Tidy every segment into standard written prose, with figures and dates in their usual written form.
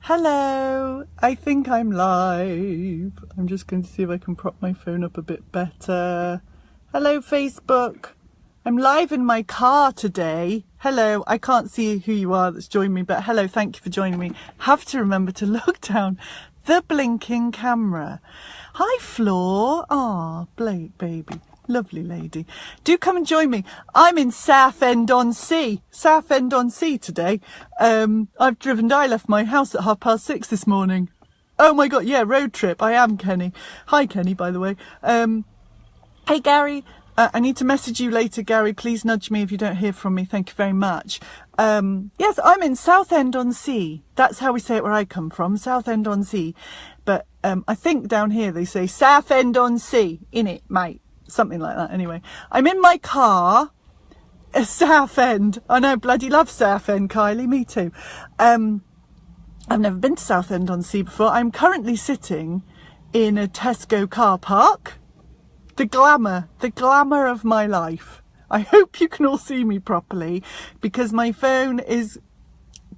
Hello, I think I'm live. I'm just going to see if I can prop my phone up a bit better. Hello, Facebook. I'm live in my car today. Hello, I can't see who you are that's joined me, but hello, thank you for joining me. Have to remember to look down the blinking camera. Hi, Floor. Ah, Blake, baby. Lovely lady. Do come and join me. I'm in Southend-on-Sea. Southend-on-Sea today. I left my house at 6:30 this morning. Oh my God, yeah, road trip. I am Kenny. Hi, Kenny, by the way. Hey, Gary. I need to message you later, Gary. Please nudge me if you don't hear from me. Thank you very much. Yes, I'm in Southend-on-Sea. That's how we say it where I come from, Southend-on-Sea. But I think down here they say Southend-on-Sea. Innit, mate? Something like that. Anyway, I'm in my car. Southend. I know, bloody love Southend, Kylie. Me too. I've never been to Southend-on-Sea before. I'm currently sitting in a Tesco car park. The glamour of my life. I hope you can all see me properly because my phone is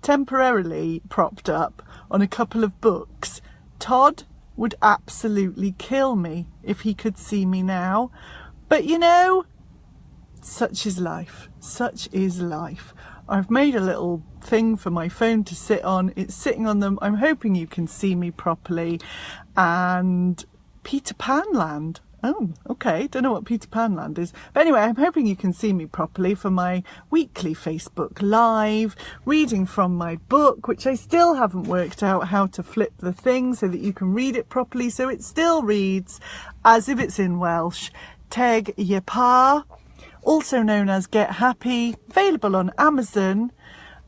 temporarily propped up on a couple of books. Todd would absolutely kill me if he could see me now. But you know, such is life. Such is life. I've made a little thing for my phone to sit on. It's sitting on them. I'm hoping you can see me properly. And Peter Pan Land. Oh, okay. Don't know what Peter Pan Land is. But anyway, I'm hoping you can see me properly for my weekly Facebook Live, reading from my book, which I still haven't worked out how to flip the thing so that you can read it properly. So it still reads as if it's in Welsh. Teg y Pa, also known as Get Happy, available on Amazon,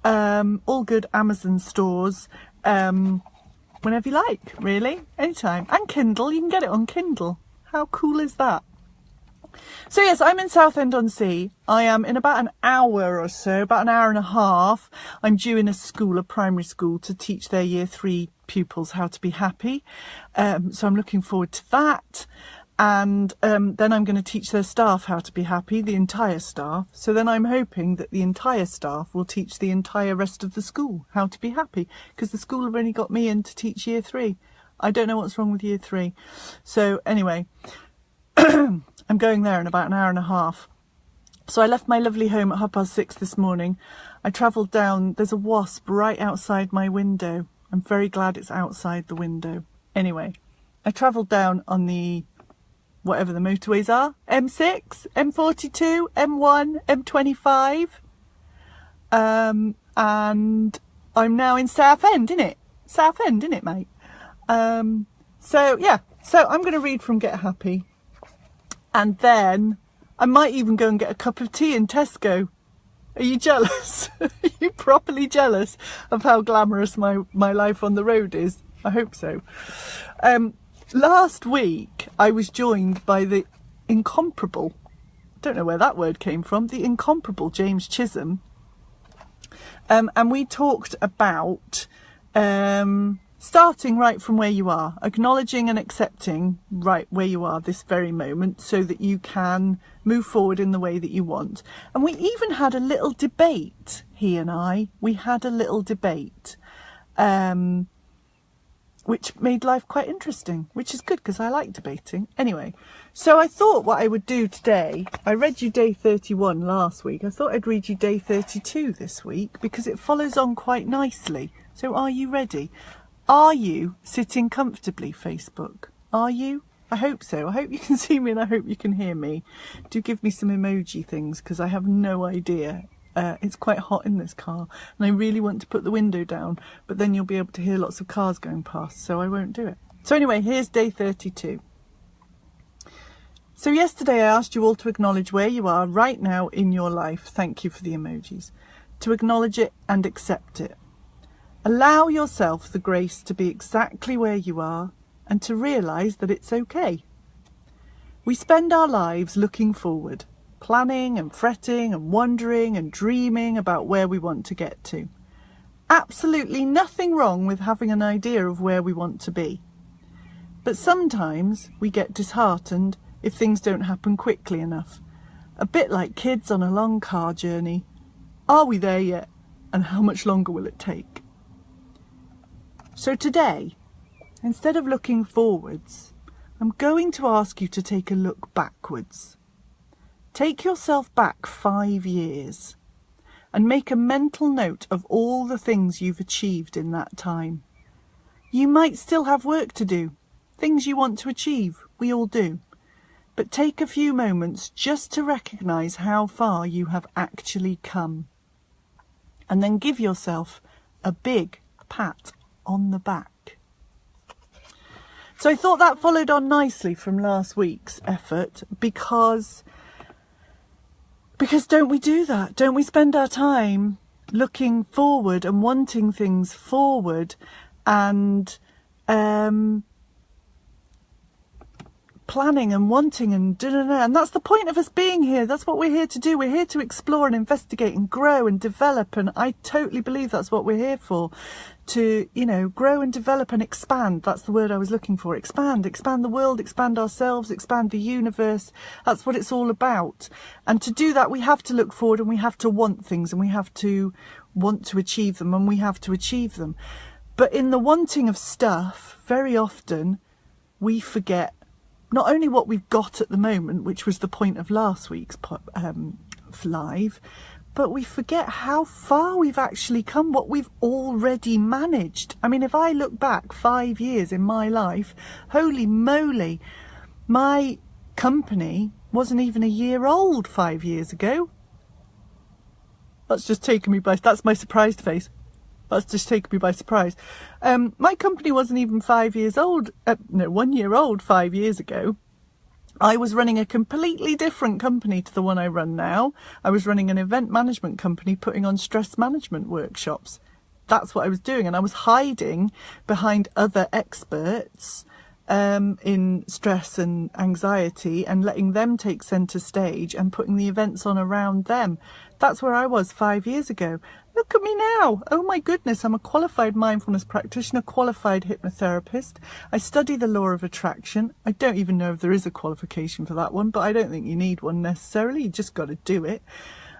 all good Amazon stores, whenever you like, really, anytime. And Kindle, you can get it on Kindle. How cool is that? So yes, I'm in Southend-on-Sea. I am in about an hour or so, about an hour and a half. I'm due in a primary school, to teach their year 3 pupils how to be happy. So I'm looking forward to that. And then I'm going to teach their staff how to be happy, the entire staff. So then I'm hoping that the entire staff will teach the entire rest of the school how to be happy, because the school have only got me in to teach year 3. I don't know what's wrong with year 3. So anyway, I'm going there in about an hour and a half. So I left my lovely home at 6:30 this morning. I travelled down. There's a wasp right outside my window. I'm very glad it's outside the window. Anyway, I travelled down on the, whatever the motorways are, M6, M42, M1, M25. And I'm now in Southend, innit? Southend, innit, mate? So yeah, so I'm going to read from Get Happy, and then I might even go and get a cup of tea in Tesco. Are you jealous? Are you properly jealous of how glamorous my life on the road is? I hope so. Last week I was joined by the incomparable, don't know where that word came from, the incomparable James Chisholm, and we talked about starting right from where you are, acknowledging and accepting right where you are this very moment so that you can move forward in the way that you want. And we even had a little debate, he and I. We had a little debate, which made life quite interesting, which is good because I like debating. Anyway, so I thought what I would do today, I read you day 31 last week. I thought I'd read you day 32 this week because it follows on quite nicely. So are you ready? Are you sitting comfortably, Facebook? Are you? I hope so. I hope you can see me and I hope you can hear me. Do give me some emoji things because I have no idea. It's quite hot in this car and I really want to put the window down, but then you'll be able to hear lots of cars going past, so I won't do it. So anyway, here's day 32. So yesterday I asked you all to acknowledge where you are right now in your life. Thank you for the emojis. To acknowledge it and accept it. Allow yourself the grace to be exactly where you are and to realise that it's okay. We spend our lives looking forward, planning and fretting and wondering and dreaming about where we want to get to. Absolutely nothing wrong with having an idea of where we want to be. But sometimes we get disheartened if things don't happen quickly enough. A bit like kids on a long car journey. Are we there yet? And how much longer will it take? So today, instead of looking forwards, I'm going to ask you to take a look backwards. Take yourself back 5 years and make a mental note of all the things you've achieved in that time. You might still have work to do, things you want to achieve, we all do. But take a few moments just to recognise how far you have actually come. And then give yourself a big pat on the back. So I thought that followed on nicely from last week's effort because don't we do that? Don't we spend our time looking forward and wanting things forward and planning and wanting and and that's the point of us being here. That's what we're here to do. We're here to explore and investigate and grow and develop, and I totally believe that's what we're here for. To, grow and develop and expand. That's the word I was looking for. Expand the world, expand ourselves, expand the universe. That's what it's all about. And to do that, we have to look forward and we have to want things and we have to want to achieve them and we have to achieve them. But in the wanting of stuff, very often we forget not only what we've got at the moment, which was the point of last week's live, but we forget how far we've actually come, what we've already managed. I mean, if I look back 5 years in my life, holy moly, my company wasn't even a year old 5 years ago. That's just taken me by, that's my surprised face. That's just taken me by surprise. My company wasn't even 5 years old, 1 year old 5 years ago. I was running a completely different company to the one I run now. I was running an event management company putting on stress management workshops. That's what I was doing. And I was hiding behind other experts in stress and anxiety and letting them take centre stage and putting the events on around them. That's where I was 5 years ago. Look at me now. Oh my goodness, I'm a qualified mindfulness practitioner, qualified hypnotherapist. I study the law of attraction. I don't even know if there is a qualification for that one, but I don't think you need one necessarily. You just got to do it.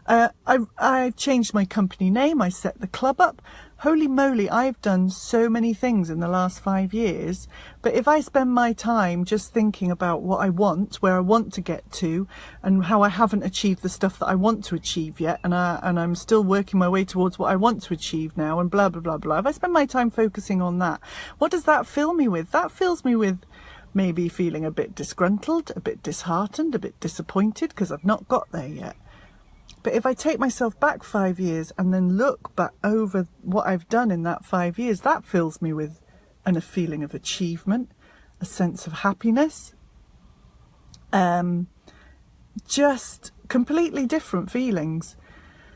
I've changed my company name. I set the club up. Holy moly, I've done so many things in the last 5 years. But if I spend my time just thinking about what I want, where I want to get to, and how I haven't achieved the stuff that I want to achieve yet, and I'm still working my way towards what I want to achieve now, and blah, blah, blah, blah. If I spend my time focusing on that, what does that fill me with? That fills me with maybe feeling a bit disgruntled, a bit disheartened, a bit disappointed because I've not got there yet. But if I take myself back 5 years and then look back over what I've done in that 5 years, that fills me with a feeling of achievement, a sense of happiness, just completely different feelings.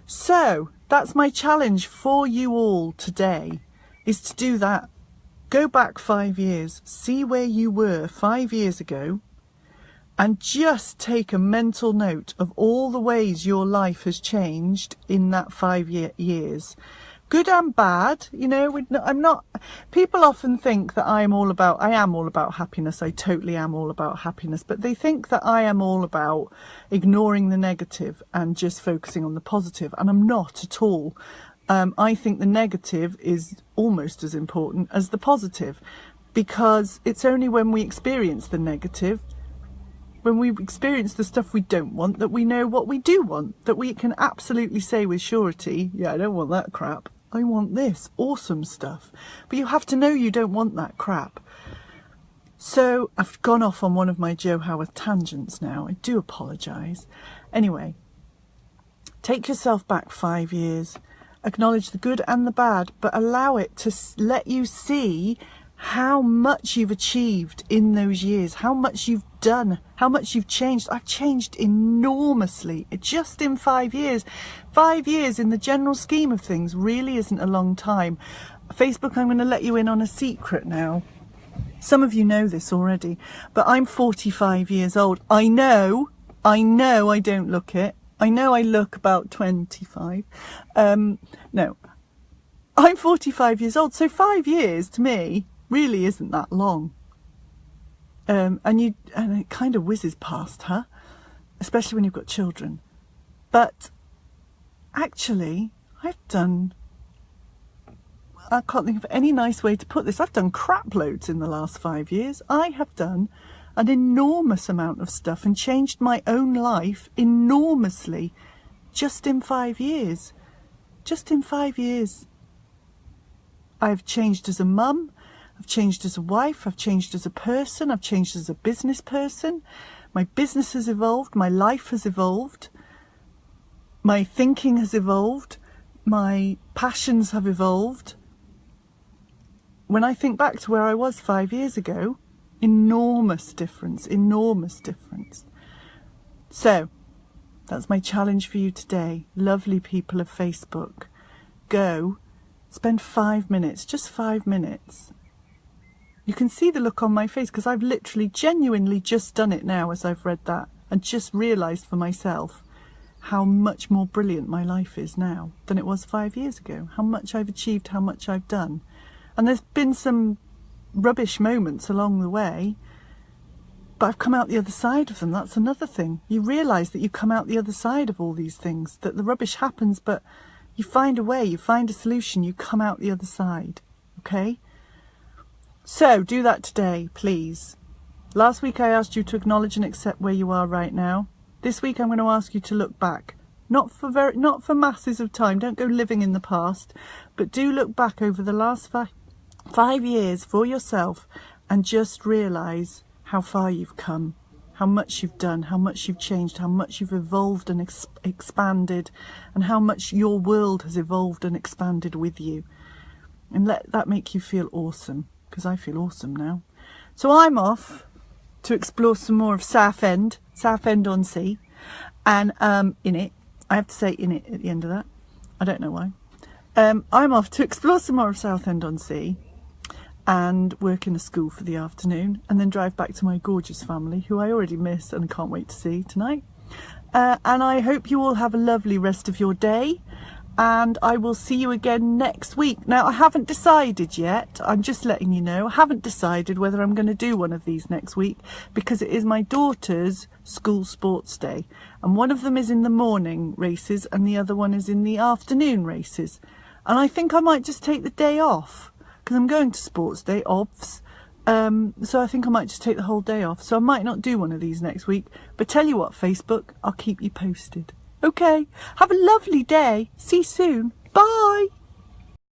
So that's my challenge for you all today, is to do that. Go back 5 years, see where you were 5 years ago, and just take a mental note of all the ways your life has changed in that 5 years. Good and bad, I'm not, people often think that I am all about happiness. I totally am all about happiness, but they think that I am all about ignoring the negative and just focusing on the positive, and I'm not at all. I think the negative is almost as important as the positive, because it's only when we experience the negative, when we experience the stuff we don't want, that we know what we do want, that we can absolutely say with surety, yeah, I don't want that crap. I want this awesome stuff. But you have to know you don't want that crap. So I've gone off on one of my Joe Howarth tangents now. I do apologise. Anyway, take yourself back 5 years. Acknowledge the good and the bad, but allow it to let you see how much you've achieved in those years, how much you've done, how much you've changed. I've changed enormously just in 5 years. 5 years in the general scheme of things really isn't a long time. Facebook, I'm going to let you in on a secret now. Some of you know this already, but I'm 45 years old. I know I don't look it. I know I look about 25. No, I'm 45 years old. So 5 years to me really isn't that long. And it kind of whizzes past, huh? Especially when you've got children. But actually, I can't think of any nice way to put this. I've done crap loads in the last 5 years. I have done an enormous amount of stuff and changed my own life enormously just in 5 years. Just in 5 years. I've changed as a mum, I've changed as a wife, I've changed as a person, I've changed as a business person. My business has evolved, my life has evolved, my thinking has evolved, my passions have evolved. When I think back to where I was 5 years ago, enormous difference, enormous difference. So, that's my challenge for you today. Lovely people of Facebook. Go, spend 5 minutes, just 5 minutes. You can see the look on my face because I've literally, genuinely just done it now as I've read that and just realised for myself how much more brilliant my life is now than it was 5 years ago. How much I've achieved, how much I've done. And there's been some rubbish moments along the way, but I've come out the other side of them. That's another thing. You realise that you come out the other side of all these things, that the rubbish happens, but you find a way, you find a solution, you come out the other side, okay? So do that today, please. Last week I asked you to acknowledge and accept where you are right now. This week I'm going to ask you to look back, not for masses of time, don't go living in the past, but do look back over the last 5 years for yourself and just realise how far you've come, how much you've done, how much you've changed, how much you've evolved and expanded, and how much your world has evolved and expanded with you. And let that make you feel awesome, because I feel awesome now. So I'm off to explore some more of Southend-on-Sea, and in it, I have to say in it at the end of that, I don't know why. I'm off to explore some more of Southend-on-Sea and work in a school for the afternoon, and then drive back to my gorgeous family, who I already miss and can't wait to see tonight. And I hope you all have a lovely rest of your day, and I will see you again next week. Now, I haven't decided yet, I'm just letting you know, I haven't decided whether I'm going to do one of these next week, because it is my daughter's school sports day, and one of them is in the morning races and the other one is in the afternoon races, and I think I might just take the day off, because I'm going to sports day, obvs. So I think I might just take the whole day off. So I might not do one of these next week. But tell you what, Facebook, I'll keep you posted. Okay, have a lovely day. See you soon. Bye.